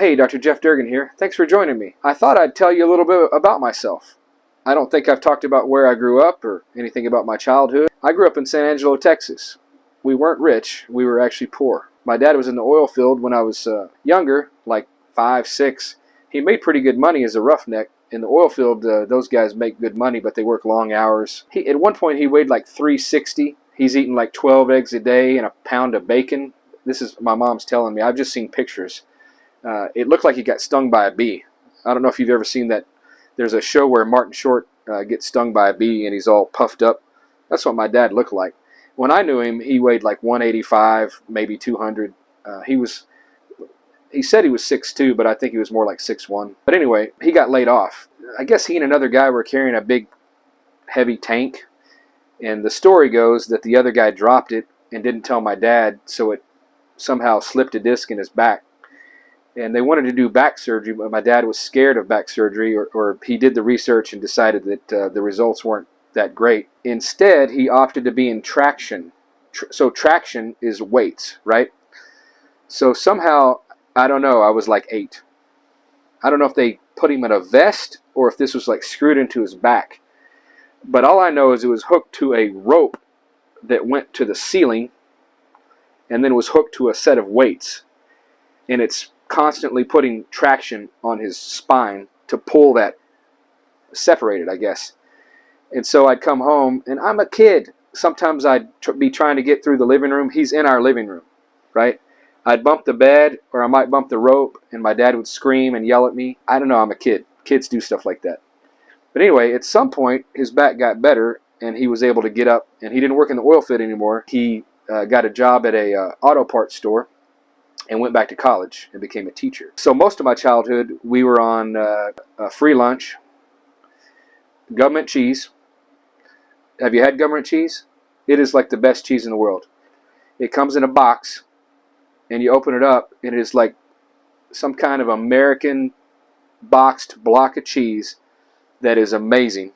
Hey, Dr. Jeff Durgan here. Thanks for joining me. I thought I'd tell you a little bit about myself. I don't think I've talked about where I grew up or anything about my childhood. I grew up in San Angelo, Texas. We weren't rich. We were actually poor. My dad was in the oil field when I was younger, like 5, 6. He made pretty good money as a roughneck. In the oil field, those guys make good money, but they work long hours. At one point, he weighed like 360. He's eating like 12 eggs a day and a pound of bacon. This is my mom's telling me. I've just seen pictures. It looked like he got stung by a bee. I don't know if you've ever seen that. There's a show where Martin Short gets stung by a bee and he's all puffed up. That's what my dad looked like. When I knew him, he weighed like 185, maybe 200. He said he was 6'2", but I think he was more like 6'1". But anyway, he got laid off. I guess he and another guy were carrying a big, heavy tank. And the story goes that the other guy dropped it and didn't tell my dad, so it somehow slipped a disc in his back. And they wanted to do back surgery, but my dad was scared of back surgery, or he did the research and decided that the results weren't that great. Instead, he opted to be in traction. So traction is weights, right? So somehow, I don't know, I was like 8. I don't know if they put him in a vest or if this was like screwed into his back. But all I know is it was hooked to a rope that went to the ceiling and then was hooked to a set of weights. And it's constantly putting traction on his spine to pull that separated, I guess. And so I'd come home, and I'm a kid. Sometimes I'd be trying to get through the living room. He's in our living room, right? I'd bump the bed, or I might bump the rope, and my dad would scream and yell at me. I don't know, I'm a kid. Kids do stuff like that. But anyway, at some point, his back got better, and he was able to get up, and he didn't work in the oil field anymore. He got a job at a auto parts store, and went back to college and became a teacher. So most of my childhood, we were on free lunch, government cheese. Have you had government cheese? It is like the best cheese in the world. It comes in a box, and you open it up, and it is like some kind of American boxed block of cheese that is amazing.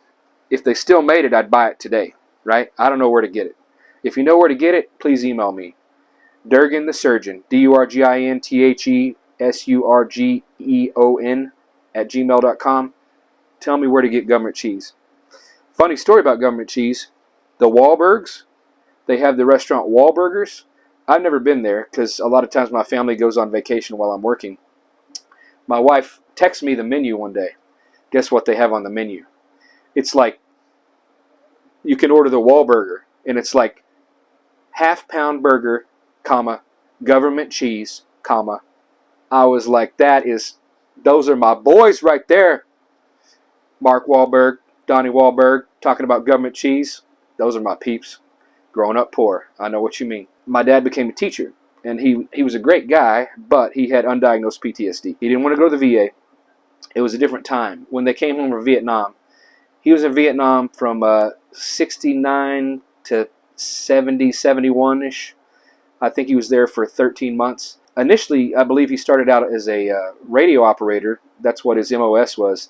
If they still made it, I'd buy it today, right? I don't know where to get it. If you know where to get it, please email me. Durgan the Surgeon, DurginTheSurgeon @gmail.com. Tell me where to get government cheese. Funny story about government cheese. The Wahlbergs, they have the restaurant Wahlburgers. I've never been there because a lot of times my family goes on vacation while I'm working. My wife texted me the menu one day. Guess what they have on the menu? It's like you can order the Wahlburger, and it's like half-pound burger, comma, government cheese, comma. I was like, those are my boys right there. Mark Wahlberg, Donnie Wahlberg, talking about government cheese. Those are my peeps. Growing up poor. I know what you mean. My dad became a teacher, and he was a great guy, but he had undiagnosed PTSD. He didn't want to go to the VA. It was a different time. When they came home from Vietnam, he was in Vietnam from 69 to 70, 71-ish. I think he was there for 13 months. Initially, I believe he started out as a radio operator. That's what his MOS was.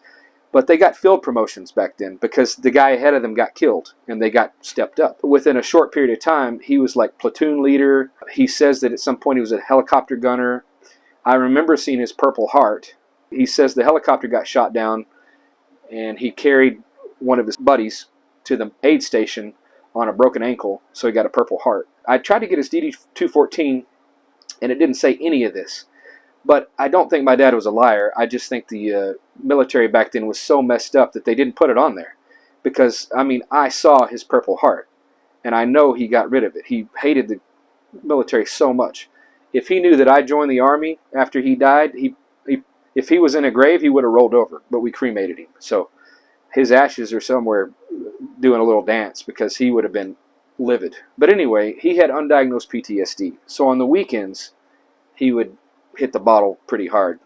But they got field promotions back then because the guy ahead of them got killed and they got stepped up. Within a short period of time, he was like platoon leader. He says that at some point he was a helicopter gunner. I remember seeing his Purple Heart. He says the helicopter got shot down and he carried one of his buddies to the aid station on a broken ankle, so he got a Purple Heart. I tried to get his DD-214, and it didn't say any of this. But I don't think my dad was a liar. I just think the military back then was so messed up that they didn't put it on there. Because, I mean, I saw his Purple Heart, and I know he got rid of it. He hated the military so much. If he knew that I joined the Army after he died, if he was in a grave, he would have rolled over, but we cremated him. So his ashes are somewhere doing a little dance because he would have been livid. But anyway, he had undiagnosed PTSD. So on the weekends, he would hit the bottle pretty hard.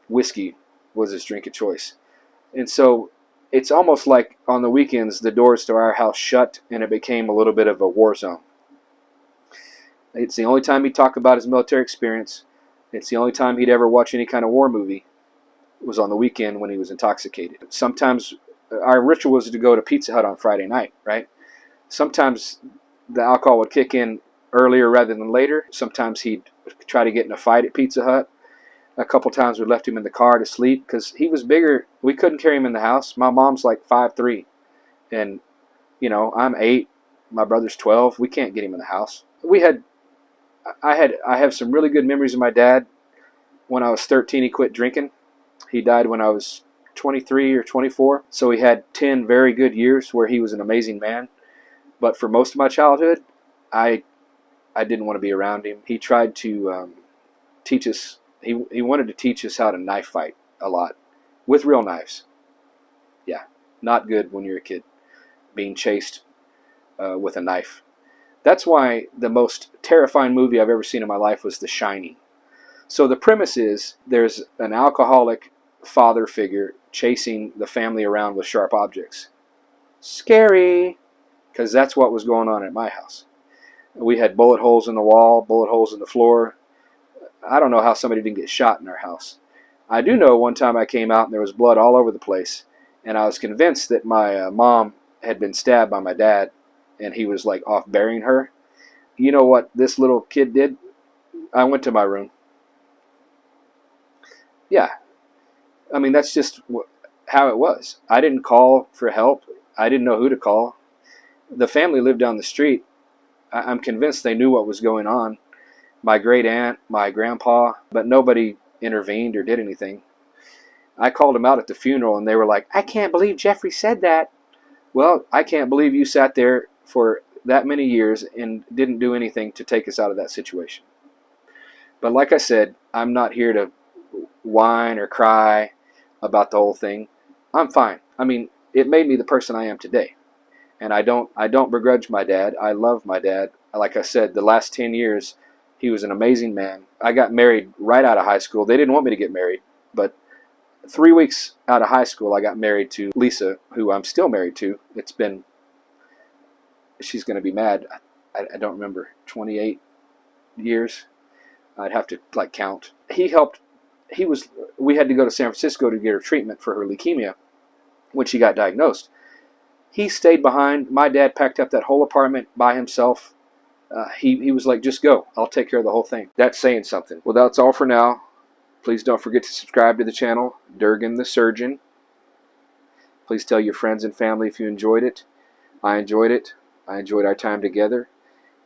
Whiskey was his drink of choice. And so it's almost like on the weekends, the doors to our house shut and it became a little bit of a war zone. It's the only time he'd talk about his military experience. It's the only time he'd ever watch any kind of war movie. It was on the weekend when he was intoxicated. Sometimes our ritual was to go to Pizza Hut on Friday night, right? Sometimes the alcohol would kick in earlier rather than later. Sometimes he'd try to get in a fight at Pizza Hut. A couple times we left him in the car to sleep because he was bigger. We couldn't carry him in the house. My mom's like 5'3", and I'm 8. My brother's 12. We can't get him in the house. I have some really good memories of my dad. When I was 13, he quit drinking. He died when I was 23 or 24. So he had 10 very good years where he was an amazing man. But for most of my childhood, I didn't want to be around him. He tried to teach us. He wanted to teach us how to knife fight a lot with real knives. Yeah, not good when you're a kid being chased with a knife. That's why the most terrifying movie I've ever seen in my life was The Shining. So the premise is there's an alcoholic father figure chasing the family around with sharp objects. Scary, because that's what was going on at my house. We had bullet holes in the wall, bullet holes in the floor. I don't know how somebody didn't get shot in our house. I do know one time I came out and there was blood all over the place, and I was convinced that my mom had been stabbed by my dad, and he was like off burying her. You know what this little kid did? I went to my room. Yeah, I mean, that's just how it was. I didn't call for help. I didn't know who to call. The family lived down the street. I'm convinced they knew what was going on. My great aunt, my grandpa, but nobody intervened or did anything. I called them out at the funeral, and they were like, "I can't believe Jeffrey said that." Well, I can't believe you sat there for that many years and didn't do anything to take us out of that situation. But like I said, I'm not here to whine or cry about the whole thing. I'm fine. I mean, it made me the person I am today. And I don't begrudge my dad. I love my dad. Like I said, the last 10 years, he was an amazing man. I got married right out of high school. They didn't want me to get married, but 3 weeks out of high school, I got married to Lisa, who I'm still married to. She's going to be mad. I don't remember, 28 years. I'd have to count. We had to go to San Francisco to get her treatment for her leukemia when she got diagnosed. He stayed behind. My dad packed up that whole apartment by himself. He was like, "Just go. I'll take care of the whole thing." That's saying something. Well, that's all for now. Please don't forget to subscribe to the channel, Durgan the Surgeon. Please tell your friends and family if you enjoyed it. I enjoyed it. I enjoyed our time together.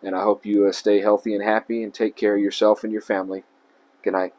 And I hope you stay healthy and happy and take care of yourself and your family. Good night.